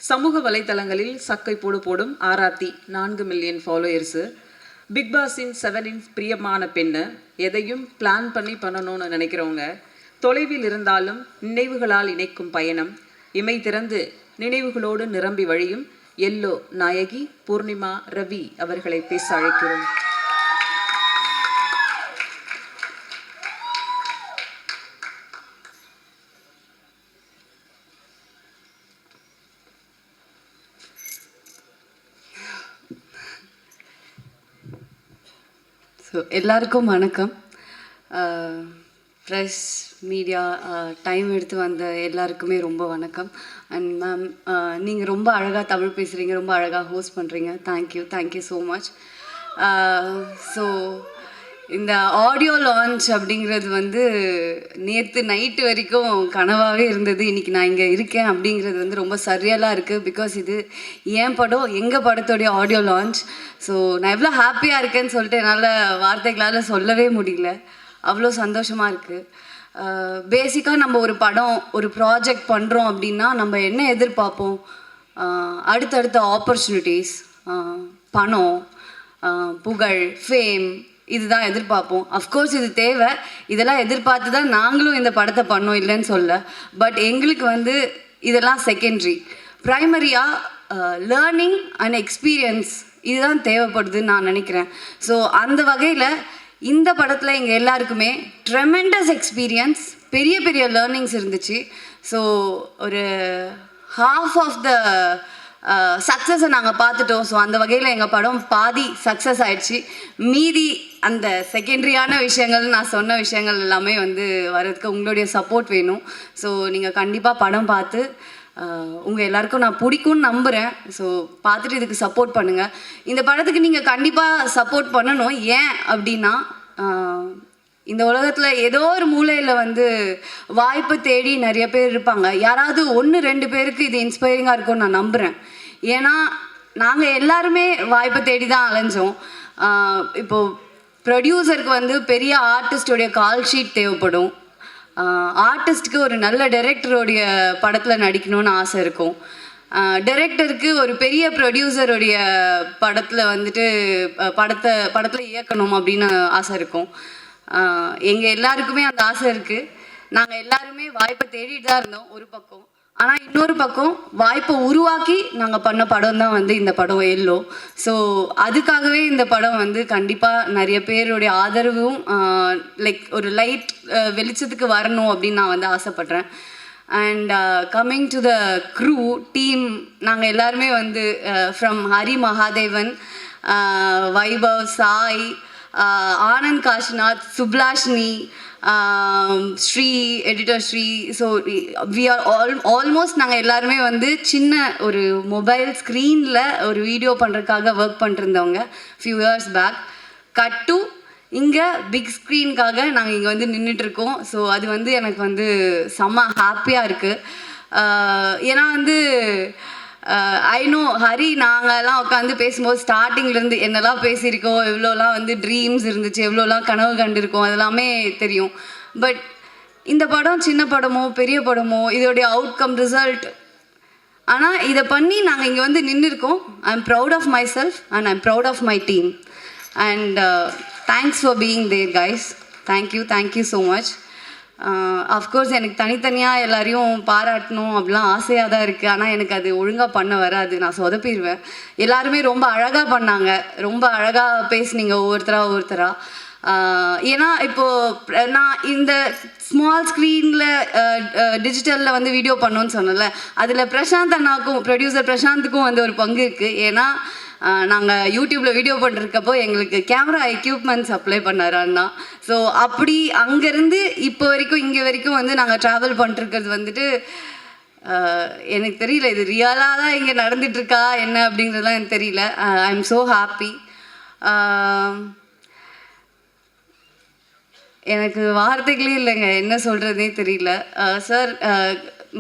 சமூக வலைத்தளங்களில் சக்கை போடு போடும் ஆராத்தி 4 மில்லியன் ஃபாலோயர்ஸு. பிக் பாஸின் 7 பிரியமான பெண்ணு. எதையும் பிளான் பண்ணணும்னு நினைக்கிறவங்க, தொலைவில் இருந்தாலும் நினைவுகளால் இணைக்கும் பயணம். இமை திறந்து நினைவுகளோடு நிரம்பி வழியும் எல்லோ நாயகி பூர்ணிமா ரவி அவர்களை பேச அழைக்கிறோம். எல்லாருக்கும் வணக்கம். ப்ரெஸ் மீடியா டைம் எடுத்து வந்த எல்லாருக்குமே ரொம்ப வணக்கம். அண்ட் மேம், நீங்கள் ரொம்ப அழகாக தமிழ் பேசுகிறீங்க, ரொம்ப அழகாக ஹோஸ்ட் பண்ணுறீங்க. Thank you so much. ஸோ இந்த ஆடியோ லான்ச் அப்படிங்கிறது வந்து நேற்று நைட்டு வரைக்கும் கனவாகவே இருந்தது. இன்றைக்கி நான் இங்கே இருக்கேன் அப்படிங்கிறது வந்து ரொம்ப சரியலாக இருக்குது. பிகாஸ் இது என் படம், எங்கள் படத்தோடைய ஆடியோ லான்ச். ஸோ நான் எவ்வளோ ஹாப்பியாக இருக்கேன்னு சொல்லிட்டு என்னால் வார்த்தைகளால் சொல்லவே முடியல. அவ்வளோ சந்தோஷமாக இருக்குது. பேசிக்காக நம்ம ஒரு படம், ஒரு ப்ராஜெக்ட் பண்ணுறோம் அப்படின்னா நம்ம என்ன எதிர்பார்ப்போம்? அடுத்தடுத்த ஆப்பர்ச்சுனிட்டிஸ், பணம், புகழ், ஃபேம், இதுதான் எதிர்பார்ப்போம். அஃப்கோர்ஸ் இது தேவை. இதெல்லாம் எதிர்பார்த்து தான் நாங்களும் இந்த படத்தை பண்ணோம், இல்லைன்னு சொல்ல. பட் எங்களுக்கு வந்து இதெல்லாம் செகண்டரி. ப்ரைமரியாக லேர்னிங் அண்ட் எக்ஸ்பீரியன்ஸ் இதுதான் தேவைப்படுதுன்னு நான் நினைக்கிறேன். ஸோ அந்த வகையில் இந்த படத்தில் எங்கள் எல்லாருக்குமே ட்ரெமெண்டஸ் எக்ஸ்பீரியன்ஸ், பெரிய பெரிய லேர்னிங்ஸ் இருந்துச்சு. ஸோ ஒரு ஹாஃப் ஆஃப் த சக்ஸஸை நாங்கள் பார்த்துட்டோம். ஸோ அந்த வகையில் எங்கள் படம் பாதி சக்ஸஸ் ஆயிடுச்சு. மீதி அந்த செகண்டரியான விஷயங்கள், நான் சொன்ன விஷயங்கள் எல்லாமே வந்து வர்றதுக்கு உங்களுடைய சப்போர்ட் வேணும். ஸோ நீங்கள் கண்டிப்பாக படம் பார்த்து உங்கள் எல்லாருக்கும் நான் பிடிக்கும்னு நம்புகிறேன். ஸோ பார்த்துட்டு இதுக்கு சப்போர்ட் பண்ணுங்கள். இந்த படத்துக்கு நீங்கள் கண்டிப்பாக சப்போர்ட் பண்ணணும். ஏன் அப்படின்னா, இந்த உலகத்தில் ஏதோ ஒரு மூலையில் வந்து வாய்ப்பு தேடி நிறைய பேர் இருப்பாங்க. யாராவது 1-2 பேருக்கு இது இன்ஸ்பைரிங்காக இருக்கும்னு நான் நம்புகிறேன். ஏன்னா நாங்கள் எல்லாருமே வாய்ப்பை தேடி தான் அலைஞ்சோம். இப்போது ப்ரொடியூசருக்கு வந்து பெரிய ஆர்டிஸ்டோடைய கால் ஷீட் தேவைப்படும். ஆர்டிஸ்ட்டுக்கு ஒரு நல்ல டைரக்டருடைய படத்தில் நடிக்கணும்னு ஆசை இருக்கும். டைரக்டருக்கு ஒரு பெரிய ப்ரொடியூசருடைய படத்தில் வந்துட்டு படத்தில் இயக்கணும் அப்படின்னு ஆசை இருக்கும். எங்கள் எல்லாருக்குமே அந்த ஆசை இருக்குது. நாங்கள் எல்லாருமே வாய்ப்பை தேடிட்டு தான் இருந்தோம் ஒரு பக்கம். ஆனால் இன்னொரு பக்கம் வாய்ப்பை உருவாக்கி நாங்கள் பண்ண படம் தான் வந்து இந்த படம் எல்லோ. ஸோ அதுக்காகவே இந்த படம் வந்து கண்டிப்பாக நிறைய பேருடைய ஆதரவும் லைக் ஒரு லைட் வெளிச்சத்துக்கு வரணும் அப்படின்னு நான் வந்து ஆசைப்பட்றேன். And coming to the crew team, நாங்கள் எல்லாருமே வந்து ஃப்ரம் ஹரி மகாதேவன், வைபவ், சாய், ஆனந்த் காஷ்நாத், சுப்லாஷ்னி, Sri, editor Sri. So we are almost நாங்கள் எல்லாருமே வந்து சின்ன ஒரு மொபைல் ஸ்க்ரீனில் ஒரு வீடியோ பண்ணுறதுக்காக ஒர்க் பண்ணிருந்தவங்க few years back. Cut to இங்கே பிக் ஸ்க்ரீனுக்காக நாங்கள் இங்கே வந்து நின்றுட்டுருக்கோம். ஸோ அது வந்து எனக்கு வந்து செம்ம ஹாப்பியாக இருக்குது. ஏன்னா வந்து ஐ நோ ஹரி, நாங்கள்லாம் உட்காந்து பேசும்போது ஸ்டார்டிங்லேருந்து என்னெல்லாம் பேசியிருக்கோம், எவ்வளோலாம் வந்து ட்ரீம்ஸ் இருந்துச்சு, எவ்வளோலாம் கனவு கண்டிருக்கோம், அதெல்லாமே தெரியும். பட் இந்த படம் சின்ன படமோ பெரிய படமோ இதோடைய அவுட்கம், ரிசல்ட், ஆனால் இதை பண்ணி நாங்கள் இங்கே வந்து நின்றுருக்கோம். I am proud of myself and I am proud of my team. And thanks for being there guys. Thank you so much. Of course எனக்கு தனித்தனியாக எல்லாரையும் பாராட்டணும் அப்படிலாம் ஆசையாக தான் இருக்குது. ஆனால் எனக்கு அது ஒழுங்காக பண்ண வராது, நான் சொதப்பிடுவேன். எல்லாருமே ரொம்ப அழகாக பண்ணாங்க, ரொம்ப அழகாக பேசுனீங்க ஒவ்வொருத்தராக. ஏன்னா இப்போது நான் இந்த ஸ்மால் ஸ்க்ரீனில் டிஜிட்டலில் வந்து வீடியோ பண்ணோன்னு சொன்னல, அதில் பிரசாந்த் அண்ணாக்கும், ப்ரொடியூசர் பிரசாந்துக்கும் வந்து ஒரு பங்கு இருக்குது. ஏன்னா நாங்கள் யூடியூப்பில் வீடியோ பண்ணிருக்கப்போ எங்களுக்கு கேமரா எக்யூப்மெண்ட்ஸ் அப்ளை பண்ணார் அண்ணா. ஸோ அப்படி அங்கேருந்து இப்போ வரைக்கும் இங்கே வரைக்கும் வந்து நாங்கள் ட்ராவல் பண்ணிட்டுருக்கிறது வந்துட்டு எனக்கு தெரியல, இது ரியலாக தான் இங்கே நடந்துகிட்ருக்கா என்ன அப்படிங்கிறதுலாம் எனக்கு தெரியல. I am so happy. எனக்கு வார்த்தைகளே இல்லைங்க, என்ன சொல்கிறதுனே தெரியல. சார்,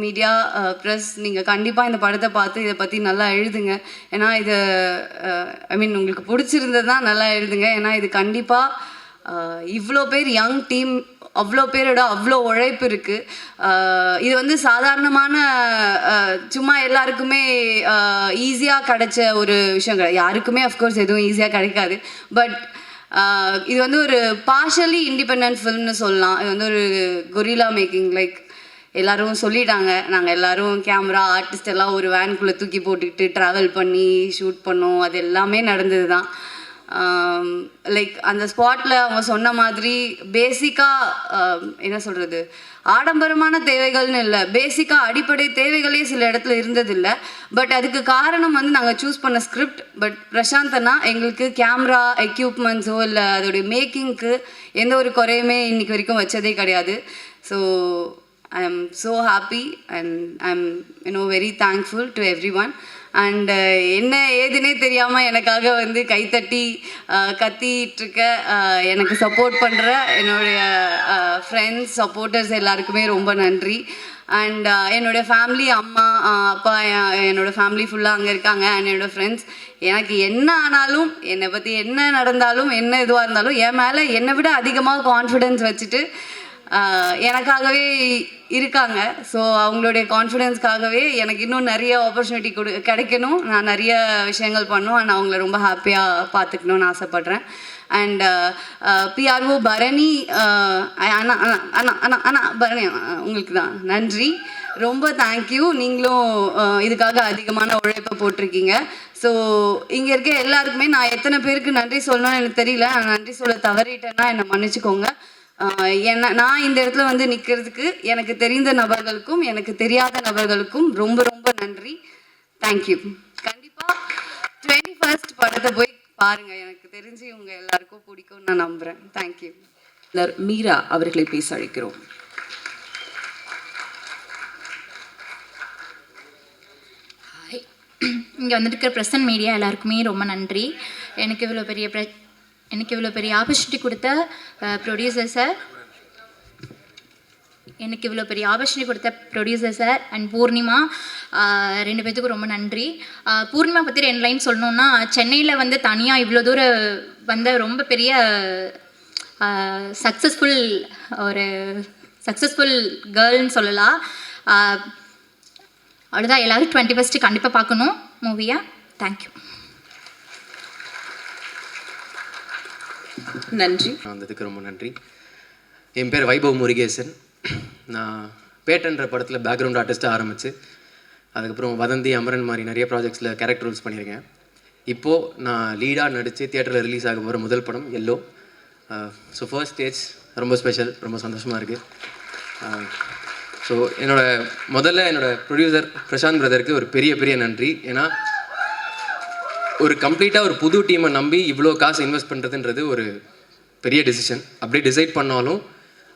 மீடியா, ப்ரெஸ், நீங்கள் கண்டிப்பாக இந்த படத்தை பார்த்து இதை பற்றி நல்லா எழுதுங்க. ஏன்னா இது ஐ மீன் உங்களுக்கு பிடிச்சிருந்தது தான் நல்லா எழுதுங்க. ஏன்னா இது கண்டிப்பாக இவ்வளோ பேர் யங் டீம், அவ்வளோ பேரோட அவ்வளோ உழைப்பு இருக்குது. இது வந்து சாதாரணமான சும்மா எல்லாருக்குமே ஈஸியாக கிடைச்ச ஒரு விஷயம் கிடையாது. யாருக்குமே அஃப்கோர்ஸ் எதுவும் ஈஸியாக கிடைக்காது. பட் இது வந்து ஒரு பார்ஷலி இண்டிபெண்ட் ஃபில்ம்னு சொல்லலாம். இது வந்து ஒரு கொரில்லா மேக்கிங். லைக் எல்லோரும் சொல்லிட்டாங்க, நாங்கள் எல்லோரும் கேமரா ஆர்டிஸ்ட் எல்லாம் ஒரு வேனுக்குள்ளே தூக்கி போட்டுக்கிட்டு ட்ராவல் பண்ணி ஷூட் பண்ணோம். அது எல்லாமே நடந்தது தான். லைக் அந்த ஸ்பாட்டில் அவங்க சொன்ன மாதிரி பேசிக்காக என்ன சொல்கிறது, ஆடம்பரமான தேவைகள்னு இல்லை, பேசிக்காக அடிப்படை தேவைகளே சில இடத்துல இருந்ததில்லை. பட் அதுக்கு காரணம் வந்து நாங்கள் சூஸ் பண்ண ஸ்கிரிப்ட். பட் பிரசாந்தனா எங்களுக்கு கேமரா எக்யூப்மெண்ட்ஸோ இல்லை அதோடைய மேக்கிங்க்கு எந்த ஒரு குறையுமே இன்றைக்கி வரைக்கும் வச்சதே கிடையாது. So I am so happy and I'm very thankful to everyone. And என்ன ஏதுனே தெரியாமல் எனக்காக வந்து கைத்தட்டி கத்திகிட்ருக்க எனக்கு சப்போர்ட் பண்ணுற என்னுடைய ஃப்ரெண்ட்ஸ் சப்போர்ட்டர்ஸ் எல்லாருக்குமே ரொம்ப நன்றி. அண்ட் என்னோடய ஃபேமிலி, அம்மா அப்பா, என்னோடய ஃபேமிலி ஃபுல்லாக அங்கே இருக்காங்க. அண்ட் என்னோடய ஃப்ரெண்ட்ஸ், எனக்கு என்ன ஆனாலும், என்னை பற்றி என்ன நடந்தாலும், என்ன இதுவாக இருந்தாலும் என் மேலே என்னை விட அதிகமாக கான்ஃபிடென்ஸ் வச்சுட்டு எனக்காகவே இருக்காங்க. ஸோ அவங்களுடைய கான்ஃபிடென்ஸ்க்காகவே எனக்கு இன்னும் நிறைய ஆப்பர்ச்சுனிட்டி கிடைக்கணும், நான் நிறைய விஷயங்கள் பண்ணணும். அண்ட் அவங்கள ரொம்ப ஹாப்பியாக பார்த்துக்கணுன்னு ஆசைப்பட்றேன். அண்ட் பிஆர்ஓ பரணி அண்ணா அண்ணா அண்ணா அண்ணா பரணி, உங்களுக்கு தான் நன்றி, ரொம்ப தேங்க்யூ. நீங்களும் இதுக்காக அதிகமான உழைப்பை போட்டிருக்கீங்க. ஸோ இங்கே இருக்க எல்லாருக்குமே நான் எத்தனை பேருக்கு நன்றி சொல்லணும்னு எனக்கு தெரியல. நான் நன்றி சொல்ல தவறிட்டேன்னா என்னை மன்னிச்சுக்கோங்க. நான் இந்த இடத்துல வந்து நிற்கிறதுக்கு எனக்கு தெரிந்த நபர்களுக்கும் எனக்கு தெரியாத நபர்களுக்கும் ரொம்ப ரொம்ப நன்றி. தேங்க்யூ. கண்டிப்பாக 21st படத்தை போய் பாருங்கள். எனக்கு தெரிஞ்சு இவங்க எல்லாருக்கும் பிடிக்கும்னு நான் நம்புகிறேன். தேங்க்யூ. மீரா அவர்களை பேச அழைக்கிறோம். இங்கே வந்துட்டு ப்ரெசன்ட் மீடியா எல்லாருக்குமே ரொம்ப நன்றி. எனக்கு இவ்வளோ பெரிய ஆப்பர்ச்சுனிட்டி கொடுத்த ப்ரொடியூசர் சார், அண்ட் பூர்ணிமா, ரெண்டு பேர்த்துக்கும் ரொம்ப நன்றி. பூர்ணிமா பற்றி 2 லைன் சொல்லணுன்னா, சென்னையில் வந்து தனியாக இவ்வளோ தூரம் வந்த ரொம்ப பெரிய சக்ஸஸ்ஃபுல் கேர்ள்னு சொல்லலாம். அவ்வளோதான். எல்லோரும் 21st கண்டிப்பாக பார்க்கணும் மூவியாக. தேங்க்யூ. நன்றி. வந்ததுக்கு ரொம்ப நன்றி. என் பேர் வைபவ் முருகேசன். நான் பேட்டன்ற படத்தில் பேக்ரவுண்ட் ஆர்டிஸ்ட்டாக ஆரம்பித்து அதுக்கப்புறம் வதந்தி, அமரன் மாதிரி நிறைய ப்ராஜெக்ட்ஸில் கேரக்டர் ரோல்ஸ் பண்ணியிருக்கேன். இப்போது நான் லீடாக நடித்து தியேட்டரில் ரிலீஸ் ஆக போகிற முதல் படம் எல்லோ. ஸோ ஃபர்ஸ்ட் ஸ்டேஜ் ரொம்ப ஸ்பெஷல், ரொம்ப சந்தோஷமாக இருக்குது. ஸோ என்னோடய ப்ரொடியூசர் பிரசாந்த் பிரதருக்கு ஒரு பெரிய நன்றி. ஏன்னா ஒரு கம்ப்ளீட்டாக ஒரு புது டீமை நம்பி இவ்வளோ காசு இன்வெஸ்ட் பண்ணுறதுன்றது ஒரு பெரிய டெசிஷன். அப்படியே டிசைட் பண்ணாலும்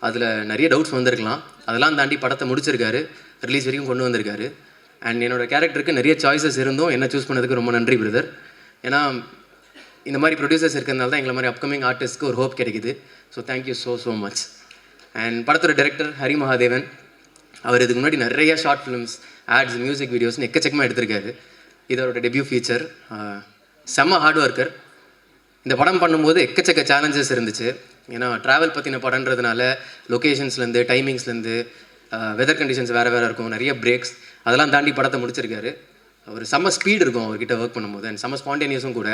அதில் நிறைய டவுட்ஸ் வந்திருக்கலாம். அதெல்லாம் தாண்டி படத்தை முடிச்சிருக்காரு, ரிலீஸ் வரைக்கும் கொண்டு வந்திருக்காரு. அண்ட் என்னோடய கேரக்டருக்கு நிறைய சாய்ஸஸ் இருந்தும் என்ன சூஸ் பண்ணதுக்கு ரொம்ப நன்றி பிரதர். ஏன்னா இந்த மாதிரி ப்ரொடியூசர்ஸ் இருக்கிறதுனால தான் எங்களை மாதிரி அப்கமிங் ஆர்டிஸ்ட்க்கு ஒரு ஹோப் கிடைக்குது. So thank you so much. And படத்தோட டைரக்டர் ஹரி மகாதேவன், அவர் இதுக்கு முன்னாடி நிறைய ஷார்ட் ஃபிலிம்ஸ், ஆட்ஸ், மியூசிக் வீடியோஸ்னு எக்கச்சக்கமாக எடுத்திருக்காரு. இதோட டெபியூ ஃபீச்சர். செம்ம ஹார்ட் ஒர்க்கர். இந்த படம் பண்ணும்போது எக்கச்சக்க சேலஞ்சஸ் இருந்துச்சு. ஏன்னா ட்ராவல் பற்றின படன்றதுனால லொக்கேஷன்ஸ்லேருந்து, டைமிங்ஸ்லேருந்து, வெதர் கண்டிஷன்ஸ் வேறு இருக்கும், நிறைய பிரேக்ஸ், அதெல்லாம் தாண்டி படத்தை முடிச்சிருக்காரு. ஒரு செம்ம ஸ்பீட் இருக்கும் அவர்கிட்ட ஒர்க் பண்ணும்போது. அண்ட் செம்ம ஸ்பான்டேனியஸும் கூட.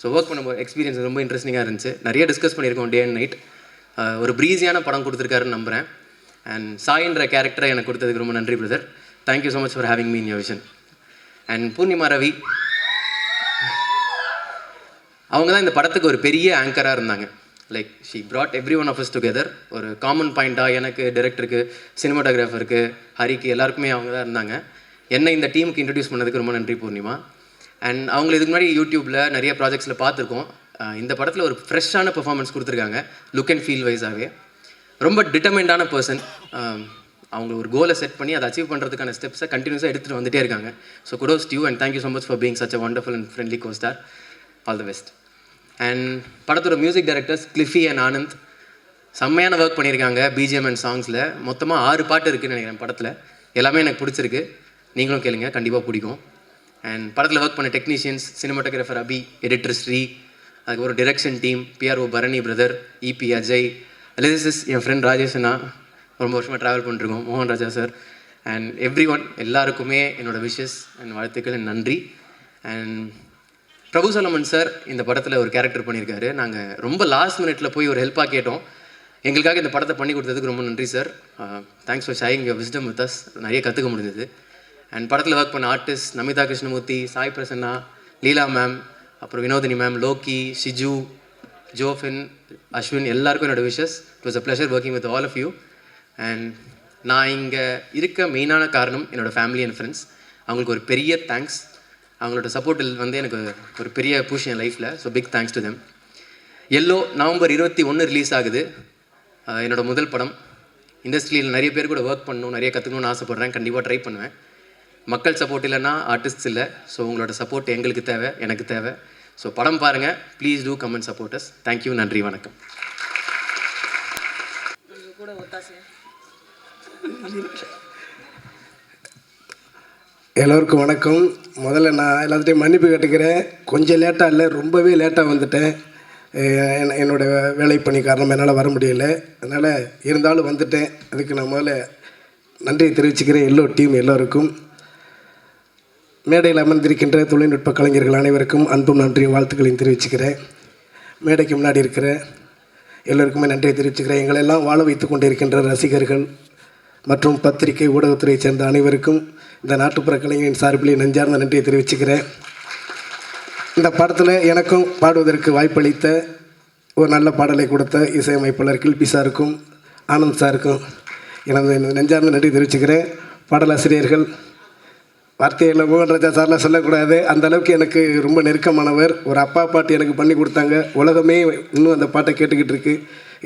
ஸோ ஒர்க் பண்ணும்போது எக்ஸ்பீரியன்ஸ் ரொம்ப இன்ட்ரெஸ்டிங்காக இருந்துச்சு. நிறைய டிஸ்கஸ் பண்ணியிருக்கோம் டே அண்ட் நைட். ஒரு ப்ரீஸியான படம் கொடுத்துருக்காருன்னு நம்புகிறேன். அண்ட் சாயின்ற கேரக்டரை எனக்கு கொடுத்ததுக்கு ரொம்ப நன்றி brother. Thank you so much for having me in your vision. And Poornima Ravi, அவங்க தான் இந்த படத்துக்கு ஒரு பெரிய ஆங்கராக இருந்தாங்க. Like she brought every one of us together. ஒரு காமன் பாயிண்ட்டாக எனக்கு, டைரக்டருக்கு, சினிமாட்டோகிராஃபருக்கு, ஹரிக்கு, எல்லாருக்குமே அவங்க தான் இருந்தாங்க. என்னை இந்த டீமுக்கு இன்ட்ரடியூஸ் பண்ணதுக்கு ரொம்ப நன்றி பூர்ணிமா. அண்ட் அவங்களை இதுக்கு முன்னாடி யூடியூப்பில் நிறைய ப்ராஜெக்ட்ஸில் பார்த்துருக்கோம். இந்த படத்தில் ஒரு ஃப்ரெஷ்ஷான பெர்ஃபார்மன்ஸ் கொடுத்துருக்காங்க. லுக் அண்ட் ஃபீல் வைஸாகவே ரொம்ப டிட்டர்மெண்டான பர்சன். அவங்க ஒரு கோலை செட் பண்ணி அதை அச்சீவ் பண்ணுறதுக்கான ஸ்டெப்ஸை கண்டினியூஸாக எடுத்துகிட்டு வந்துட்டே இருக்காங்க. So kudos to you and thank you so much for being such a wonderful and friendly co-star. All the best. And படத்தோட மியூசிக் டைரக்டர்ஸ் கிளிஃபி அண்ட் ஆனந்த் செம்மையான ஒர்க் பண்ணியிருக்காங்க. பிஜிஎம் அண்ட் சாங்ஸில் மொத்தமாக 6 பாட்டு இருக்குதுன்னு நினைக்கிறேன் படத்தில். எல்லாமே எனக்கு பிடிச்சிருக்கு. நீங்களும் கேளுங்க, கண்டிப்பாக பிடிக்கும். அண்ட் படத்தில் ஒர்க் பண்ண technicians, cinematographer Abhi, editor Sri, அதுக்கப்புறம் direction team, PRO Bharani brother, EP Ajay, lyricist என் ஃப்ரெண்ட் ராஜேஷ் அண்ணா, ரொம்ப வருஷமாக ட்ராவல் பண்ணிருக்கோம், மோகன் Raja sir, and every one எல்லாருக்குமே என்னோடய விஷஸ் அண்ட் வாழ்த்துக்கள் அண்ட் நன்றி. அண்ட் பிரபு சலமன் சார் இந்த படத்தில் ஒரு கேரக்டர் பண்ணியிருக்காரு. நாங்கள் ரொம்ப லாஸ்ட் மினிட்ல போய் ஒரு ஹெல்ப்பாக கேட்டோம். எங்களுக்காக இந்த படத்தை பண்ணி கொடுத்ததுக்கு ரொம்ப நன்றி sir. Thanks for sharing your wisdom with us. நிறைய கற்றுக்க முடிஞ்சது. அண்ட் படத்தில் ஒர்க் பண்ண ஆர்டிஸ்ட் நமிதா கிருஷ்ணமூர்த்தி, சாய் பிரசன்னா, லீலா மேம், அப்புறம் வினோதினி மேம், லோக்கி, ஷிஜு, ஜோஃபின், அஸ்வின், எல்லாருக்கும் என்னோடய wishes. It was a pleasure working with all of you. And நான் இங்கே இருக்க மெயினான காரணம் என்னோடய ஃபேமிலி அண்ட் ஃப்ரெண்ட்ஸ். அவங்களுக்கு ஒரு பெரிய தேங்க்ஸ். அவங்களோட சப்போர்ட்டில் வந்து எனக்கு ஒரு பெரிய புஷ் என் லைஃப்பில். So big thanks to them. Yellow November 21 release ஆகுது. என்னோடய முதல் படம். இண்டஸ்ட்ரியில் நிறைய பேர் கூட ஒர்க் பண்ணணும், நிறைய கற்றுக்கணும்னு ஆசைப்பட்றேன். கண்டிப்பாக ட்ரை பண்ணுவேன். மக்கள் சப்போர்ட் இல்லைன்னா ஆர்டிஸ்ட்ஸ் இல்லை. ஸோ உங்களோட சப்போர்ட் எங்களுக்கு தேவை, எனக்கு தேவை. ஸோ படம் பாருங்கள். Please do come and support us. Thank you, நன்றி, வணக்கம். எல்லோருக்கும் வணக்கம். முதல்ல நான் எல்லாத்தையும் மன்னிப்பு கேட்டுக்கிறேன். கொஞ்சம் லேட்டாக இல்லை, ரொம்பவே லேட்டாக வந்துட்டேன். என்னோடய வேலைப்பணி காரணம் என்னால் வர முடியலை. அதனால் இருந்தாலும் வந்துட்டேன். அதுக்கு நான் முதல்ல நன்றியை தெரிவிச்சுக்கிறேன் எல்லோ டீம் எல்லோருக்கும். மேடையில் அமர்ந்திருக்கின்ற தொழில்நுட்ப கலைஞர்கள் அனைவருக்கும் அன்பும் நன்றியும் வாழ்த்துக்களையும் தெரிவிச்சுக்கிறேன். மேடைக்கு முன்னாடி இருக்கிற எல்லோருக்குமே நன்றியை தெரிவிச்சுக்கிறேன். எங்களெல்லாம் வாழ வைத்து கொண்டிருக்கின்ற ரசிகர்கள் மற்றும் பத்திரிகை ஊடகத்துறையை சேர்ந்த அனைவருக்கும் இந்த நாட்டுப்புற கலைஞரின் சார்பிலே நெஞ்சார்ந்த நன்றியை தெரிவிச்சுக்கிறேன். இந்த படத்தில் எனக்கும் பாடுவதற்கு வாய்ப்பளித்த ஒரு நல்ல பாடலை கொடுத்த இசையமைப்பாளர் கில்பி சாருக்கும் ஆனந்த் சாருக்கும் எனது நெஞ்சார்ந்த நன்றி தெரிவிச்சுக்கிறேன். பாடலாசிரியர்கள் வார்த்தையில் மோகன் ராஜா சார்லாம் சொல்லக்கூடாது, அந்த அளவுக்கு எனக்கு ரொம்ப நெருக்கமானவர். ஒரு அப்பா பாட்டு எனக்கு பண்ணி கொடுத்தாங்க. உலகமே இன்னும் அந்த பாட்டை கேட்டுக்கிட்டு இருக்கு.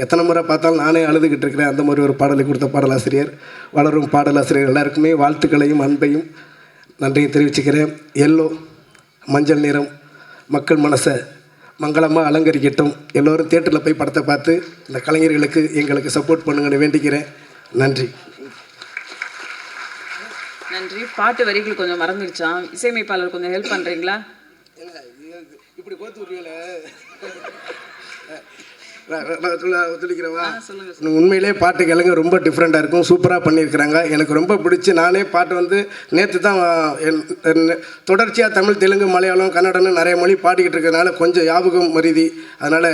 எத்தனை முறை பார்த்தாலும் நானே அழுதுகிட்டு இருக்கிறேன். அந்த மாதிரி ஒரு பாடலை கொடுத்த பாடலாசிரியர், வளரும் பாடலாசிரியர் எல்லாருக்குமே வாழ்த்துக்களையும் அன்பையும் நன்றியும் தெரிவிச்சுக்கிறேன். எல்லோ மஞ்சள் நிறம் மக்கள் மனசை மங்களமாக அலங்கரிக்கட்டும். எல்லோரும் தியேட்டரில் போய் படத்தை பார்த்து இந்த கலைஞர்களுக்கு எங்களுக்கு சப்போர்ட் பண்ணுங்கன்னு வேண்டிக்கிறேன். நன்றி. நன்றி. பாட்டு வரிகள் கொஞ்சம் மறந்துடுச்சான். இசையமைப்பாளர் கொஞ்சம் ஹெல்ப் பண்ணுறீங்களா? இப்படி கோத்து விடுவீங்களே, சொல்லிக்கிறவா? உண்மையிலே பாட்டு கேளுங்க, ரொம்ப டிஃப்ரெண்ட்டாக இருக்கும். சூப்பராக பண்ணியிருக்கிறாங்க. எனக்கு ரொம்ப பிடிச்சி நானே பாட்டு வந்து நேற்று தான் தொடர்ச்சியாக தமிழ், தெலுங்கு, மலையாளம், கன்னடம்னு நிறைய மொழி பாடிக்கிட்டு இருக்கிறதுனால கொஞ்சம் ஞாபகம் மருதி. அதனால்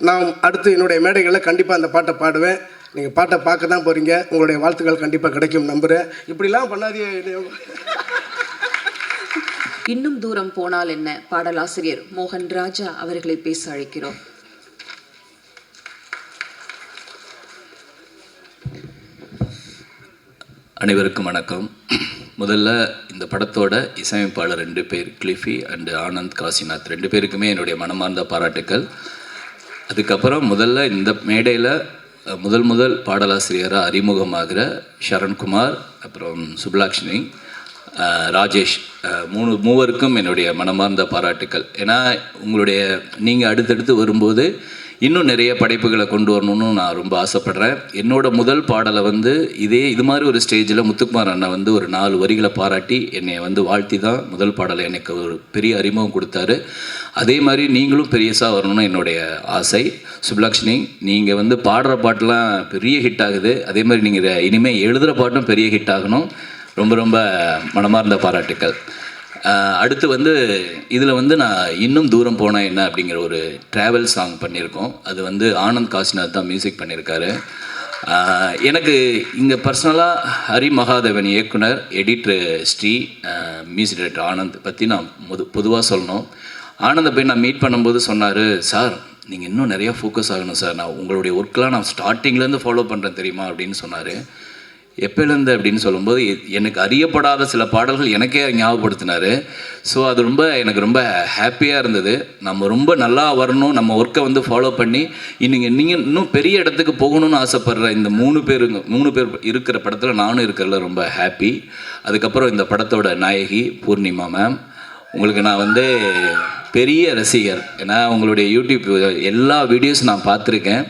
நான் அடுத்து என்னுடைய மேடைகளில் கண்டிப்பாக அந்த பாட்டை பாடுவேன். நீங்கள் பாட்டை பார்க்க தான் போகிறீங்க. உங்களுடைய வாழ்த்துக்கள் கண்டிப்பாக கிடைக்கும் நம்புகிறேன். இப்படிலாம் பண்ணாதே. இன்னும் தூரம் போனால் என்ன பாடலாசிரியர் மோகன் ராஜா அவர்களை பேச அழைக்கிறோம். அனைவருக்கும் வணக்கம். முதல்ல இந்த படத்தோட இசையமைப்பாளர் 2 பேர், கிளிஃபி அண்டு ஆனந்த் காசிநாத், 2 பேருக்குமே என்னுடைய மனமார்ந்த பாராட்டுக்கள். அதுக்கப்புறம் முதல்ல இந்த மேடையில் முதல் பாடலாசிரியராக அறிமுகமாகிற சரண்குமார், அப்புறம் சுப்லாக்ஷ்மி, ராஜேஷ், மூவருக்கும் என்னுடைய மனமார்ந்த பாராட்டுக்கள். ஏன்னா நீங்கள் அடுத்தடுத்து வரும்போது இன்னும் நிறைய படைப்புகளை கொண்டு வரணும்னு நான் ரொம்ப ஆசைப்பட்றேன். என்னோட முதல் பாடலை வந்து இது மாதிரி ஒரு ஸ்டேஜில் முத்துக்குமார் அண்ணா வந்து ஒரு 4 வரிகளை பாராட்டி என்னை வாழ்த்தி தான் முதல் பாடலை எனக்கு ஒரு பெரிய அறிமுகம் கொடுத்தாரு. அதே மாதிரி நீங்களும் பெரியசாக வரணும்னு என்னுடைய ஆசை. சுப்லக்ஷ்மி, நீங்கள் பாடுற பாட்டெலாம் பெரிய ஹிட் ஆகுது. அதே மாதிரி நீங்கள் இனிமேல் எழுதுகிற பாட்டும் பெரிய ஹிட் ஆகணும். ரொம்ப ரொம்ப மனமார்ந்த பாராட்டுக்கள். அடுத்து இதில் நான் இன்னும் தூரம் போனால் என்ன அப்படிங்கிற ஒரு ட்ராவல் சாங் பண்ணியிருக்கோம். அது ஆனந்த் காசிநாத் தான் மியூசிக் பண்ணியிருக்காரு. எனக்கு இங்கே பர்சனலாக ஹரி மகாதேவன் இயக்குனர், editor Sri, music director Anand பற்றி நான் பொதுவாக சொல்லணும். ஆனந்தை போய் நான் மீட் பண்ணும்போது சொன்னார், சார் நீங்கள் இன்னும் நிறையா ஃபோக்கஸ் ஆகணும் சார், நான் உங்களுடைய ஒர்க்கெலாம் நான் ஸ்டார்டிங்லேருந்து ஃபாலோ பண்ணுறேன் தெரியுமா அப்படின்னு சொன்னார். எப்போலேருந்து அப்படின்னு சொல்லும்போது எனக்கு அறியப்படாத சில பாடல்கள் எனக்கே ஞாபகப்படுத்தினார். ஸோ அது எனக்கு ரொம்ப ஹாப்பியாக இருந்தது. நம்ம ரொம்ப நல்லா வரணும், நம்ம ஒர்க்கை ஃபாலோ பண்ணி நீங்கள் இன்னும் பெரிய இடத்துக்கு போகணும்னு ஆசைப்படுற இந்த 3 பேர் இருக்கிற படத்தில் நானும் இருக்கிறதுல ரொம்ப ஹாப்பி. அதுக்கப்புறம் இந்த படத்தோட நாயகி பூர்ணிமா மேம், உங்களுக்கு நான் பெரிய ரசிகர். ஏன்னா உங்களுடைய யூடியூப் எல்லா வீடியோஸும் நான் பார்த்துருக்கேன்.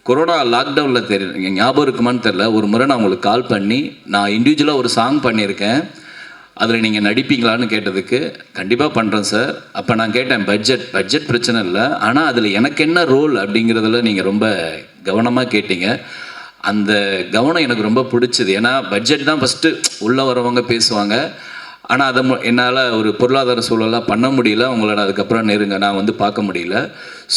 கொரோனா லாக்டவுனில் ஞாபகம் இருக்குமான்னு தெரில, ஒரு முறை நான் உங்களுக்கு கால் பண்ணி நான் இண்டிவிஜுவலாக ஒரு சாங் பண்ணியிருக்கேன். அதில் நீங்கள் நடிப்பீங்களான்னு கேட்டதுக்கு கண்டிப்பாக பண்ணுறேன் சார். அப்போ நான் கேட்டேன் பட்ஜெட் பிரச்சனை இல்லை, ஆனால் அதில் எனக்கு என்ன ரோல் அப்படிங்கிறதுல நீங்கள் ரொம்ப கவனமாக கேட்டீங்க. அந்த கவனம் எனக்கு ரொம்ப பிடிச்சது. ஏன்னா பட்ஜெட் தான் ஃபஸ்ட்டு உள்ளே வரவங்க பேசுவாங்க, ஆனால் அதை என்னால் ஒரு பொருளாதார சூழலாக பண்ண முடியல, உங்களோட அதுக்கப்புறம் நான் வந்து பார்க்க முடியல.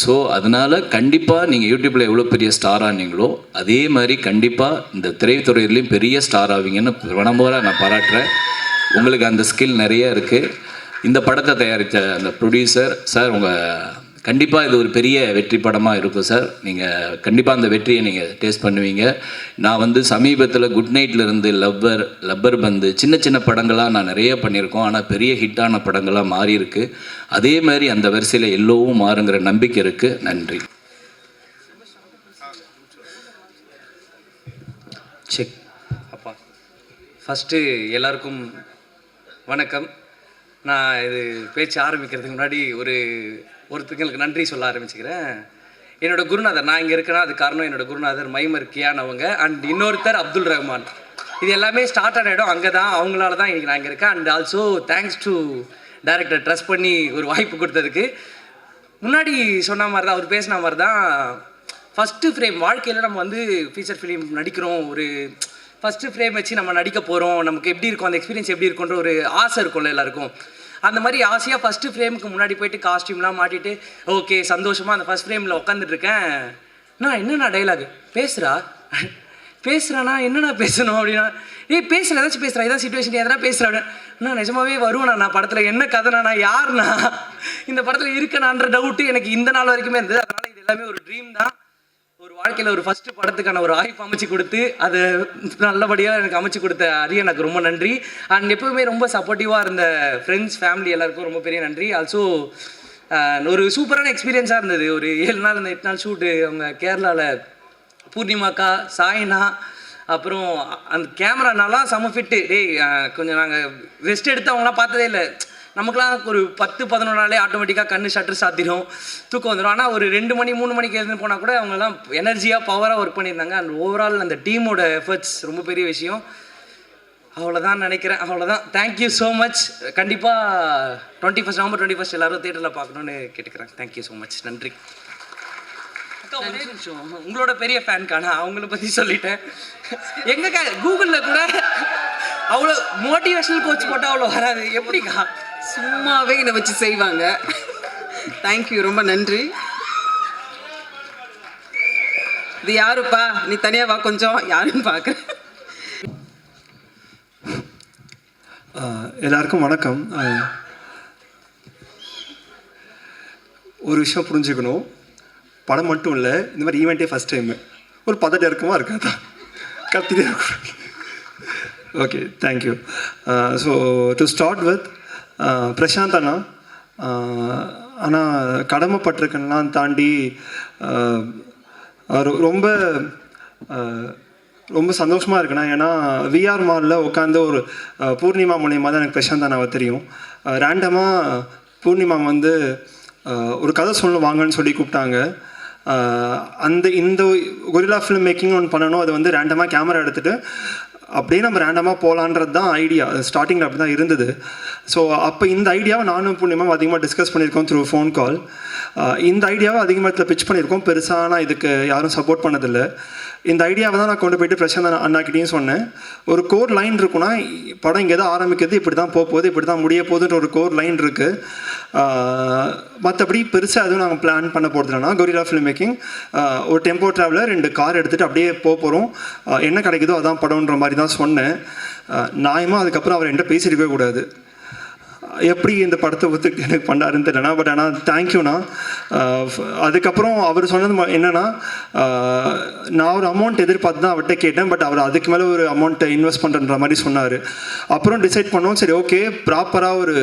ஸோ அதனால் கண்டிப்பாக நீங்கள் யூடியூப்பில் எவ்வளோ பெரிய ஸ்டார் ஆனீங்களோ அதே மாதிரி கண்டிப்பாக இந்த திரைத்துறையிலையும் பெரிய ஸ்டார் ஆவீங்கன்னு மனமோர நான் பாராட்டுறேன். உங்களுக்கு அந்த ஸ்கில் நிறைய இருக்குது. இந்த படத்தை தயாரித்த அந்த ப்ரொடியூசர் சார், உங்கள் கண்டிப்பாக இது ஒரு பெரிய வெற்றி படமாக இருக்கும் சார். நீங்கள் கண்டிப்பாக அந்த வெற்றியை நீங்கள் டேஸ்ட் பண்ணுவீங்க. நான் வந்து சமீபத்தில் குட் நைட்லேருந்து லப்பர் பந்து சின்ன சின்ன படங்களாக நான் நிறைய பண்ணியிருக்கோம், ஆனால் பெரிய ஹிட்டான படங்களாக மாறி இருக்கு. அதே மாதிரி அந்த வரிசையில் எல்லோவும் மாறுங்கிற நம்பிக்கை இருக்குது. நன்றி. செக் அப்பா. ஃபஸ்ட்டு எல்லாருக்கும் வணக்கம். நான் இது பேச்சு ஆரம்பிக்கிறதுக்கு முன்னாடி ஒருத்தங்களுக்கு நன்றி சொல்ல ஆரம்பிச்சுக்கிறேன். என்னோடய குருநாதர், நான் இங்கே இருக்கேன்னா அது காரணம் என்னோடய குருநாதர் மைமர் கியான் அவங்க, அண்ட் இன்னொருத்தர் அப்துல் ரஹ்மான். இது எல்லாமே ஸ்டார்ட் ஆன இடம் அங்கே தான், அவங்களால தான் இன்றைக்கி நான் இங்கே இருக்கேன். And also thanks to director trust பண்ணி ஒரு வாய்ப்பு கொடுத்ததுக்கு. முன்னாடி சொன்ன மாதிரி தான், அவர் பேசின மாதிரி தான், ஃபஸ்ட்டு ஃப்ரேம் வாழ்க்கையில் நம்ம வந்து ஃபீச்சர் ஃபிலிம் நடிக்கிறோம், ஒரு ஃபஸ்ட்டு ஃப்ரேம் வச்சு நம்ம நடிக்க போகிறோம், நமக்கு எப்படி இருக்கும் அந்த எக்ஸ்பீரியன்ஸ் எப்படி இருக்குன்ற ஒரு ஆசை இருக்கும்ல எல்லாருக்கும். அந்த மாதிரி ஆசையாக ஃபஸ்ட்டு ஃப்ரேமுக்கு முன்னாடி போயிட்டு காஸ்டியூம்லாம் மாட்டிட்டு ஓகே சந்தோஷமாக அந்த ஃபஸ்ட் ஃப்ரேமில் உட்காந்துட்ருக்கேன். நான் என்னண்ணா டைலாக் பேசுகிறானா என்னண்ணா பேசணும் அப்படின்னா, பேசுகிறேன் ஏதாச்சும் பேசுகிறேன், ஏதாவது சுச்சுவேஷன் எதனா பேசுகிறேன். நான் நிஜமாவே வருவேண்ணா, நான் படத்தில் என்ன கதைனா, யாருண்ணா இந்த படத்தில் இருக்கணான்ற டவுட்டு எனக்கு இந்த நாள் வரைக்குமே இருந்தது. அதனால் இது எல்லாமே ஒரு ட்ரீம் தான். ஒரு வாழ்க்கையில் ஒரு ஃபஸ்ட்டு படத்துக்கான ஒரு வாய்ப்பு அமைச்சு கொடுத்து அதை நல்லபடியாக எனக்கு அமைச்சு கொடுத்த அரிய எனக்கு ரொம்ப நன்றி. அண்ட் எப்பவுமே ரொம்ப சப்போர்ட்டிவாக இருந்த ஃப்ரெண்ட்ஸ் ஃபேமிலி எல்லாருக்கும் ரொம்ப பெரிய நன்றி. ஆல்சோ ஒரு சூப்பரான எக்ஸ்பீரியன்ஸாக இருந்தது. ஒரு 7 நாள் அந்த 8 நாள் ஷூட்டு அவங்க கேரளாவில் பூர்ணிமாக்கா, சாய்னா, அப்புறம் அந்த கேமரானாலாம் செம்ம ஃபிட்டு. கொஞ்சம் நாங்கள் ரெஸ்ட் எடுத்து அவங்களாம் பார்த்ததே இல்லை. நமக்குலாம் ஒரு 10-11 நாளே ஆட்டோமேட்டிக்காக கண்ணு ஷட்டர் சாத்திடும், தூக்கம் வந்துடும். ஆனால் ஒரு 2 மணி 3 மணிக்கு எழுந்து போனால் கூட அவங்கெல்லாம் எனர்ஜியாக பவராக ஒர்க் பண்ணியிருந்தாங்க. அண்ட் ஓவரால் அந்த டீமோட எஃபர்ட்ஸ் ரொம்ப பெரிய விஷயம். அவ்வளோதான் நினைக்கிறேன். அவ்வளோதான். Thank you so much. கண்டிப்பாக November 21 எல்லோரும் தேட்டரில் பார்க்கணுன்னு கேட்டுக்கிறேன். Thank you so much. நன்றி. அக்கா ஒரே நிமிஷம், உங்களோட பெரிய ஃபேன்கானா அவங்கள பற்றி சொல்லிட்டேன். எங்கக்கா கூகுளில் கூட அவ்வளோ மோட்டிவேஷனல் கோச் போட்டால் அவ்வளோ வராது, எப்படிக்கா? சும்மாவே இதை வச்சு செய்வாங்க. தேங்க்யூ, ரொம்ப நன்றி. இது யாருப்பா, நீ தனியாக வா கொஞ்சம், யாருன்னு பார்க்குறேன். எல்லாருக்கும் வணக்கம். ஒரு விஷயம் புரிஞ்சுக்கணும், படம் மட்டும் இல்லை, இந்த மாதிரி ஈவெண்ட்டே ஃபஸ்ட் டைமு. ஒரு பதட்டம் இருக்குமா இருக்காதா? கத்திட்டே இருக்கும். Okay, thank you. So to start with Prashanth அண்ணா. ஆனால் கடமைப்பட்டிருக்கெல்லாம் தாண்டி ரொம்ப ரொம்ப சந்தோஷமாக இருக்குண்ணா. ஏன்னா விஆர் மாலில் உட்காந்து ஒரு பூர்ணிமா மூலியமாக தான் எனக்கு பிரசாந்த் அண்ணாவை தெரியும். ரேண்டமாக பூர்ணிமா வந்து ஒரு கதை சொல்லணும் வாங்கன்னு சொல்லி கூப்பிட்டாங்க. இந்த கொரில்லா ஃபிலிம் மேக்கிங் ஒன்று பண்ணணும். அது வந்து ரேண்டமாக கேமரா எடுத்துகிட்டு அப்படியே நம்ம ரேண்டமாக போகலான்றது தான் ஐடியா. ஸ்டார்டிங்கில் அப்படி தான் இருந்தது. ஸோ அப்போ இந்த ஐடியாவை நானும் பூர்ணிமாவும் அதிகமாக டிஸ்கஸ் பண்ணியிருக்கோம் த்ரூ ஃபோன் கால். இந்த ஐடியாவை அதிகமாக இடத்துல பிச் பண்ணியிருக்கோம். பெருசாக நான் இதுக்கு யாரும் சப்போர்ட் பண்ணதில்லை. இந்த ஐடியாவை தான் நான் கொண்டு போயிட்டு பிரசாந்த் அண்ணாக்கிட்டையும் சொன்னேன். ஒரு கோர் லைன் இருக்குன்னா, படம் இங்கே தான் ஆரம்பிக்கிறது, இப்படி தான் போகுது, இப்படி தான் முடிய போகுதுன்ற ஒரு கோர் லைன் இருக்குது. மற்றபடி பெருசாக எதுவும் நாங்கள் பிளான் பண்ண போகிறதுனா கொரில்லா ஃபிலிம் மேக்கிங் ஒரு டெம்போ ட்ராவலர் 2 கார் எடுத்துகிட்டு அப்படியே போகிறோம். என்ன கிடைக்குதோ அதான் படம்ன்ற மாதிரி தான் சொன்னேன். நியாயமாக அதுக்கப்புறம் அவர் என்கிட்ட பேசியிருக்கவே கூடாது. எப்படி இந்த படத்தை ஒத்துக்கிட்டு எனக்கு பண்ணாருன்னு தெரியலண்ணா. பட் ஆனால் தேங்க்யூண்ணா. அதுக்கப்புறம் அவர் சொன்னது என்னென்னா, நான் ஒரு அமௌண்ட் எதிர்பார்த்து தான் அவர்கிட்ட கேட்டேன். பட் அவர் அதுக்கு மேலே ஒரு அமௌண்ட்டை இன்வெஸ்ட் பண்ணுற மாதிரி சொன்னார். அப்புறம் டிசைட் பண்ணோம், சரி ஓகே ப்ராப்பராக ஒரு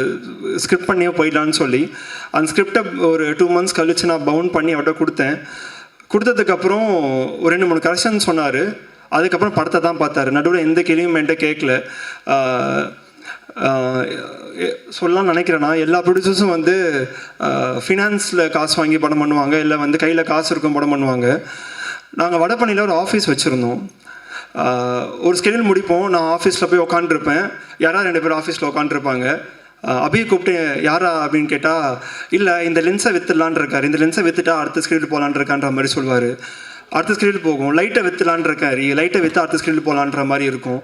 ஸ்கிரிப்ட் பண்ணியே போயிடலான்னு சொல்லி அந்த ஸ்கிரிப்டை ஒரு 2 months கழிச்சு நான் பவுண்ட் பண்ணி அவர்கிட்ட கொடுத்தேன். கொடுத்ததுக்கப்புறம் ஒரு 2-3 கரெக்ஷன் சொன்னார். அதுக்கப்புறம் படத்தை தான் பார்த்தாரு. நடுவில் எந்த கேள்வியும் என்கிட்ட கேட்கல. சொல்லலாம் நினைக்கிறேன்னா, எல்லா ப்ரொடியூசர்ஸும் வந்து ஃபினான்ஸில் காசு வாங்கி படம் பண்ணுவாங்க, இல்லை வந்து கையில் காசு இருக்கும் படம் பண்ணுவாங்க. நாங்கள் வடபழனியில் ஒரு ஆஃபீஸ் வச்சுருந்தோம். ஒரு ஸ்கெடியூல் முடிப்போம், நான் ஆஃபீஸில் போய் உட்காந்துருப்பேன், யாராவது 2 பேர் ஆஃபீஸில் உட்காந்துருப்பாங்க. அபியை கூப்பிட்டு யாரா அப்படின்னு கேட்டால், இல்லை இந்த லென்ஸை விற்றுலான் இருக்கார், இந்த லென்ஸை விற்றுட்டா அடுத்த ஸ்கெடியூல் போகலான் இருக்கான்ற மாதிரி சொல்லுவார். அடுத்த ஸ்கெடியூல் போகும், லைட்டை விற்றுலான் இருக்காரு, லைட்டை விற்று அடுத்த ஸ்கெடியூல் போகலான்ற மாதிரி இருக்கும்.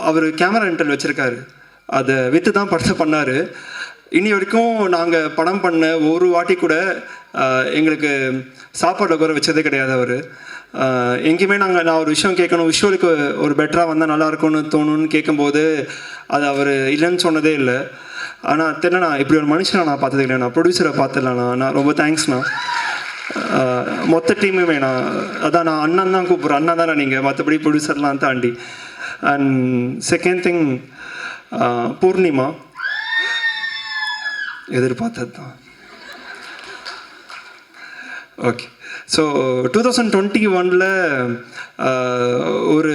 அவர் கேமரா ரெண்டல் வச்சுருக்காரு, அதை விற்று தான் படத்தை பண்ணார். இனி வரைக்கும் நாங்கள் படம் பண்ண ஒரு வாட்டி கூட எங்களுக்கு சாப்பாடு உட்கார வச்சதே கிடையாது அவர். எங்கேயுமே நான் ஒரு விஷயம் கேட்கணும், விஷுவலுக்கு ஒரு பெட்டராக வந்தால் நல்லாயிருக்கும்னு தோணுன்னு கேட்கும்போது அது அவர் இல்லைன்னு சொன்னதே இல்லை. ஆனால் தெரியலண்ணா, இப்படி ஒரு மனுஷனை நான் பார்த்தது இல்லைண்ணா, ப்ரொடியூசரை பார்த்துடலாண்ணா. நான் ரொம்ப தேங்க்ஸ்ண்ணா. மொத்த டீமுமே அதான் நான் அண்ணன் தான் கூப்பிட்றேன், அண்ணா தானே நீங்கள், மற்றபடி ப்ரொடியூசர்லாம் தாண்டி. அண்ட் செகண்ட் திங், பூர்ணிமா எதிர்பார்த்தது தான். ஓகே, ஸோ 2021 ஒரு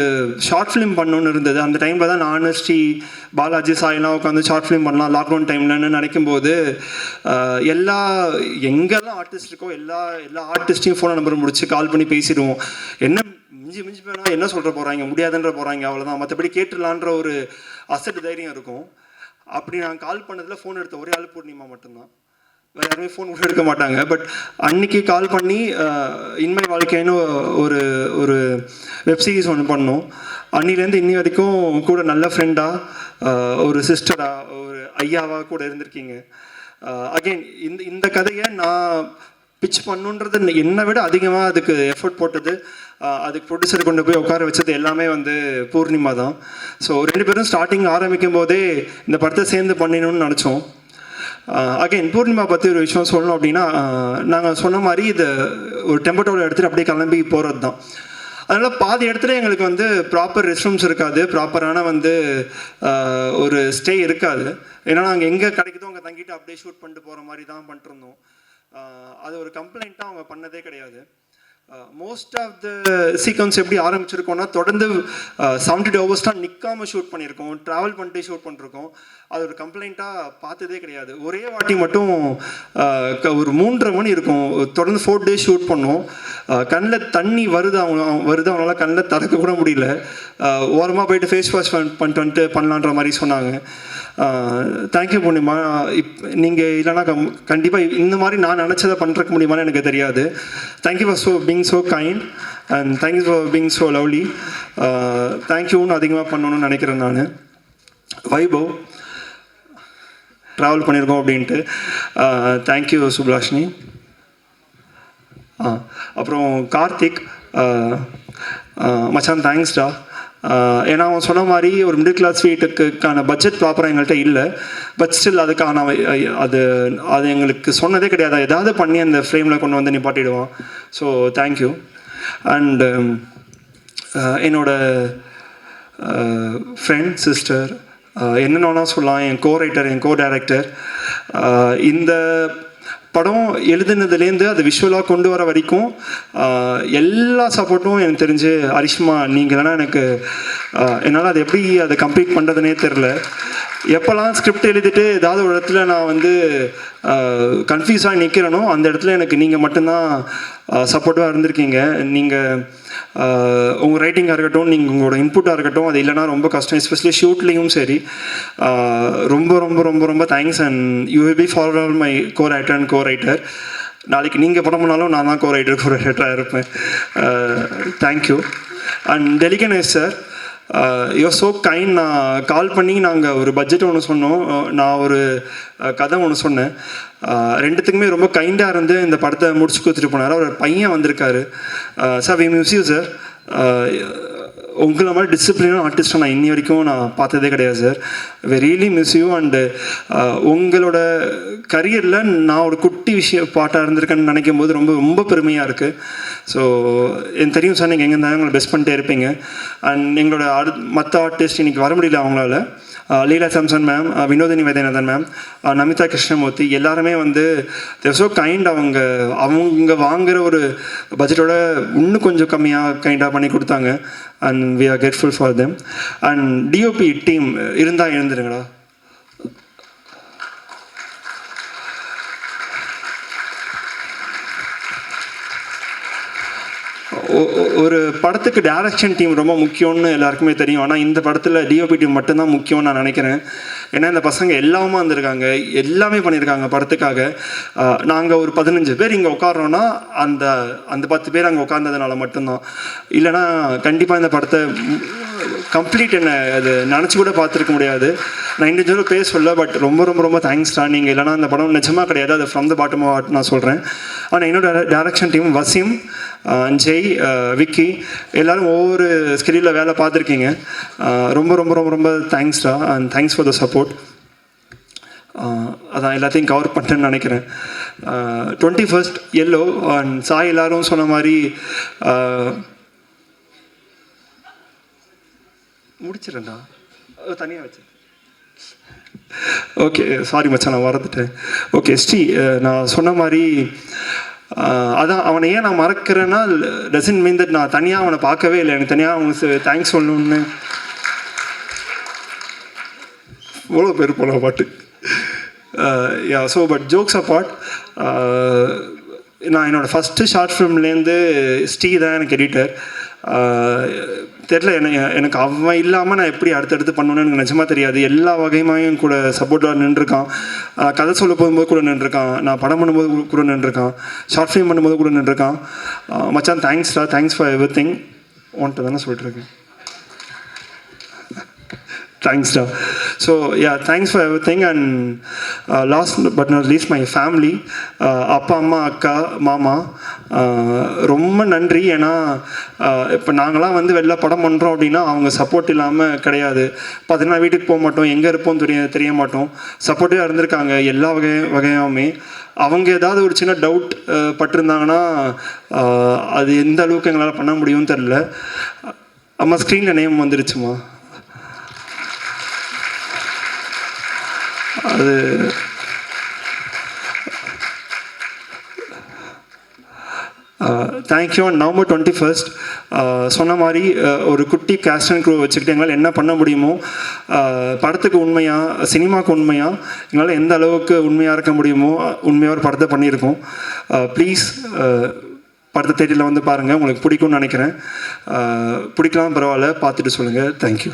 ஷார்ட் ஃபிலிம் பண்ணணுன்னு இருந்தது. அந்த டைமில் தான் நான் ஸ்ரீ பாலாஜி சாயெல்லாம் உட்காந்து ஷார்ட் ஃபிலிம் பண்ணலாம் லாக்டவுன் டைம்லன்னு நினைக்கும்போது, எங்கெல்லாம் ஆர்டிஸ்ட் இருக்கோ எல்லா ஆர்டிஸ்ட்டையும் ஃபோன் நம்பர் முடிச்சு கால் பண்ணி பேசிடுவோம். என்ன மிஞ்சி போனால் என்ன சொல்கிற போகிறாங்க, முடியாதுன்ற போகிறாங்க, அவ்வளோதான், மற்றபடி கேட்டுடலான்ற ஒரு அசட்டு தைரியம் இருக்கும். அப்படி நான் கால் பண்ணதில் ஃபோன் எடுத்த ஒரே ஆள் பூர்ணிமா மட்டும்தான், வேறு யாருமே ஃபோன் கூட எடுக்க மாட்டாங்க. பட் அன்னைக்கு கால் பண்ணி இன்மை வாழ்க்கைன்னு ஒரு வெப் சீரிஸ் ஒன்று பண்ணோம். அன்னிலேருந்து இன்னி வரைக்கும் கூட நல்ல ஃப்ரெண்டாக, ஒரு சிஸ்டராக, ஒரு ஐயாவாக கூட இருந்திருக்கீங்க. அகெயின் இந்த கதையை நான் பிச் பண்ணுன்றது என்னை விட அதிகமாக அதுக்கு எஃபர்ட் போட்டது, அதுக்கு ப்ரொடியூசர் கொண்டு போய் உட்கார வச்சது எல்லாமே பூர்ணிமா தான். ஸோ 2 பேரும் ஸ்டார்டிங் ஆரம்பிக்கும் போதே இந்த படத்தை சேர்ந்து பண்ணிடணும்னு நினச்சோம். அகைன் பூர்ணிமா பற்றி ஒரு விஷயம் சொல்லணும் அப்படின்னா, நாங்கள் சொன்ன மாதிரி இது ஒரு டெம்பர்டோவில் எடுத்துகிட்டு அப்படியே கிளம்பி போகிறது தான். அதனால் பாதி இடத்துல எங்களுக்கு ப்ராப்பர் ரெஸ்ட் ரூம்ஸ் இருக்காது, ப்ராப்பரான ஒரு ஸ்டே இருக்காது. ஏன்னா நாங்கள் எங்கே கிடைக்குதோ அங்கே தங்கிட்டு அப்படியே ஷூட் பண்ணிட்டு போகிற மாதிரி தான் பண்ணிட்டுருந்தோம். அது ஒரு கம்ப்ளைண்ட்டாக அவங்க பண்ணதே கிடையாது. மோஸ்ட் ஆஃப் த சீக்வன்ஸ் எப்படி ஆரம்பிச்சிருக்கோம்னா, தொடர்ந்து 72 hours தான் நிற்காமல் ஷூட் பண்ணியிருக்கோம், ட்ராவல் பண்ணிட்டு ஷூட் பண்ணிருக்கோம். அது ஒரு கம்ப்ளைண்ட்டாக பார்த்ததே கிடையாது. ஒரே வாட்டி மட்டும் ஒரு 3:30 மணி இருக்கும், தொடர்ந்து 4 days ஷூட் பண்ணோம். கண்ணில் தண்ணி வருது அவங்களால கண்ணில் திறக்க கூட முடியல. ஓரமாக போயிட்டு ஃபேஸ் வாஷ் பண்ணிட்டு பண்ணலான்ற மாதிரி சொன்னாங்க. தேங்க்யூ பூர்ணிமா. நீங்கள் இல்லைனா கண்டிப்பாக இந்த மாதிரி நான் நினச்சதை பண்ணுறக்க முடியுமான்னு எனக்கு தெரியாது. Thank you for being so kind and thank you for being so lovely. தேங்க்யூன்னு அதிகமாக பண்ணணும்னு நினைக்கிறேன் நான். வைபவ் ட்ராவல் பண்ணியிருக்கோம் அப்படின்ட்டு தேங்க்யூ சுப்லாஷினி. அப்புறம் கார்த்திக் மச்சான் தேங்க்ஸ்டா. ஏன்னா அவன் சொன்ன மாதிரி ஒரு மிடில் கிளாஸ் வீட்டுக்கான பட்ஜெட் ப்ராப்பராக எங்கள்கிட்ட இல்லை. பட் ஸ்டில் அதுக்கான அது எங்களுக்கு சொன்னதே கிடையாது. ஏதாவது பண்ணி அந்த ஃப்ரேமில் கொண்டு வந்து நிப்பாட்டிடுவான். So thank you. அண்ட் என்னோட ஃப்ரெண்ட் சிஸ்டர் என்னென்னா சொல்லலாம், என் கோ ரைட்டர், என் கோ டைரக்டர். இந்த படம் எழுதுனதுலேருந்து அது விஷுவலாக கொண்டு வர வரைக்கும் எல்லா சப்போர்ட்டும் எனக்கு தெரிஞ்சு அரிஷ்மா நீங்கள் தானே. எனக்கு என்னால் அது எப்படி அதை கம்ப்ளீட் பண்ணுறதுனே தெரில. எப்போல்லாம் ஸ்கிரிப்ட் எழுதிட்டு ஏதாவது ஒரு இடத்துல நான் கன்ஃபியூஸாக நிற்கிறேனோ அந்த இடத்துல எனக்கு நீங்கள் மட்டும்தான் சப்போர்ட்டாக இருந்திருக்கீங்க. நீங்கள் உங்கள் ரைட்டிங்காக இருக்கட்டும், நீங்கள் உங்களோட இன்புட்டாக இருக்கட்டும், அது இல்லைனா ரொம்ப கஷ்டம். எஸ்பெஷலி ஷூட்லேயும் சரி. ரொம்ப ரொம்ப ரொம்ப ரொம்ப thanks. And you will be for my co writer and co writer. நாளைக்கு நீங்கள் படம் பண்ணாலும் நான் தான் கோ ரைட்டராக இருப்பேன். தேங்க்யூ. அண்ட் டெலிகனேஷ் சார், யூஆர் ஸோ கைண்ட். நான் கால் பண்ணி நாங்கள் ஒரு பட்ஜெட் ஒன்று சொன்னோம், நான் ஒரு கதை ஒன்று சொன்னேன். ரெண்டுத்துக்குமே ரொம்ப கைண்டாக இருந்து இந்த படத்தை முடிச்சு கொடுத்துட்டு போனார். அவர் பையன் வந்திருக்காரு. Sir we miss you sir. உங்களை மாதிரி டிசிப்ளினான ஆர்டிஸ்ட்டை நான் இன்னி வரைக்கும் நான் பார்த்ததே கிடையாது sir. We really miss you. And உங்களோட கரியரில் நான் ஒரு குட்டி பாட்டாக இருந்திருக்கேன்னு நினைக்கும் போது ரொம்ப ரொம்ப பெருமையாக இருக்குது. ஸோ எனக்கு தெரியும் சார், நீங்கள் எங்கே இருந்தாலும் உங்களை பெஸ்ட் பண்ணிட்டே இருப்பீங்க. அண்ட் எங்களோட மற்ற ஆர்டிஸ்ட் இன்றைக்கி வர முடியல அவங்களால. லீலா சாம்சன் மேம், வினோதினி வைத்தியநாதன் மேம், நமிதா கிருஷ்ணமூர்த்தி எல்லாருமே தேர் ஸோ கைண்ட். அவங்க வாங்குகிற ஒரு பட்ஜெட்டோட இன்னும் கொஞ்சம் கம்மியாக கைண்டாக பண்ணி கொடுத்தாங்க. And we are grateful for them. And DOP team இருந்தால் எழுந்துருங்கடா. ஒரு படத்துக்கு டைரக்ஷன் டீம் ரொம்ப முக்கியம்னு எல்லாருக்குமே தெரியும். ஆனால் இந்த படத்தில் டிஓபி டீம் மட்டும்தான் முக்கியம்னு நான் நினைக்கிறேன். ஏன்னா இந்த பசங்க எல்லாமே வந்திருக்காங்க, எல்லாமே பண்ணியிருக்காங்க படத்துக்காக. நாங்கள் ஒரு 15 பேர் இங்கே உட்காரோன்னா அந்த அந்த 10 பேர் அங்கே உட்கார்ந்ததுனால மட்டும்தான். இல்லைனா கண்டிப்பாக இந்த படத்தை கம்ப்ளீட் என்ன அது நினச்சி கூட பார்த்துருக்க முடியாது. நான் இண்டிவிஜுவலாக பேச சொல்ல, பட் ரொம்ப ரொம்ப ரொம்ப தேங்க்ஸ்டா. நீங்கள் இல்லைனா அந்த படம் நிஜமாக கிடையாது. அது from the bottom of heart நான் சொல்கிறேன். ஆனால் என்னோட டைரக்ஷன் டீம் வசீம், ஜெய், விக்கி எல்லோரும் ஒவ்வொரு ஸ்கெடியூலில் வேலை பார்த்துருக்கீங்க. ரொம்ப ரொம்ப ரொம்ப ரொம்ப தேங்க்ஸ்டா and thanks for the support. அதான் எல்லாத்தையும் கவர் பண்ணிட்டேன்னு நினைக்கிறேன். 21st எல்லோ அண்ட் சாய் எல்லாரும் சொன்ன மாதிரி முடிச்சிடண்டா தனியாக வச்சு. ஓகே, சாரி மச்சான், நான் மறந்துட்டேன். ஓகே ஸ்ரீ, நான் சொன்ன மாதிரி அதான் அவனை ஏன் நான் மறக்கிறேன்னா டசன்ட் மீன் தட் நான் தனியாக அவனை பார்க்கவே இல்லை. எனக்கு தனியாக அவனுக்கு தேங்க்ஸ் சொல்லணுன்னு எவ்வளோ பேர் போன பாட்டு. யா, ஸோ பட் ஜோக்ஸ் அப்பார்ட், நான் என்னோடய ஃபஸ்ட்டு ஷார்ட் ஃபிலிம்லேருந்து ஸ்ரீ தான் எனக்கு எடிட்டர். தெரில, எனக்கு அவன் இல்லாமல் நான் எப்படி அடுத்தடுத்து பண்ணணுன்னு எனக்கு நிஜமாக தெரியாது. எல்லா வகையுமாயும் கூட சப்போர்ட்டாக நின்றுருக்கான். கதை சொல்ல போகும்போது கூட நின்றுருக்கான், நான் படம் பண்ணும்போது கூட நின்றுருக்கான், ஷார்ட் ஃபிலிம் பண்ணும்போது கூட நின்றுருக்கான். மச்சான் தேங்க்ஸ்டா, தேங்க்ஸ் ஃபார் எவ்ரி திங். உன்ட்டு தானே சொல்லிட்டுருக்கேன். தேங்க்ஸ்டா. So yeah, thanks for everything. And last but not least my family, அப்பா, அம்மா, அக்கா, மாமா, ரொம்ப நன்றி. ஏன்னா இப்போ நாங்களாம் வந்து வெளில படம் பண்ணுறோம் அப்படின்னா அவங்க சப்போர்ட் இல்லாமல் கிடையாது. பார்த்தீங்கன்னா வீட்டுக்கு போக மாட்டோம், எங்கே இருப்போம் தெரிய மாட்டோம். சப்போர்ட்டிவாக இருந்திருக்காங்க எல்லா வகையாமே. அவங்க ஏதாவது ஒரு சின்ன டவுட் பட்டிருந்தாங்கன்னா அது எந்த அளவுக்கு எங்களால் பண்ண முடியும்னு தெரில. அம்மா ஸ்க்ரீனில் நேம் வந்துருச்சுமா, அது தேங்க்யூ. November 21st சொன்ன மாதிரி ஒரு குட்டி கேஸ்ட் அண்ட் க்ரூ வச்சுக்கிட்டு எங்களால் என்ன பண்ண முடியுமோ, படத்துக்கு உண்மையாக, சினிமாவுக்கு உண்மையாக எங்களால் எந்த அளவுக்கு உண்மையாக இருக்க முடியுமோ உண்மையாக ஒரு படத்தை பண்ணியிருக்கோம். ப்ளீஸ் படத்தை தேட்டரில் வந்து பாருங்கள், உங்களுக்கு பிடிக்கும்னு நினைக்கிறேன். பிடிக்கலாம் பரவாயில்ல, பார்த்துட்டு சொல்லுங்கள். தேங்க்யூ.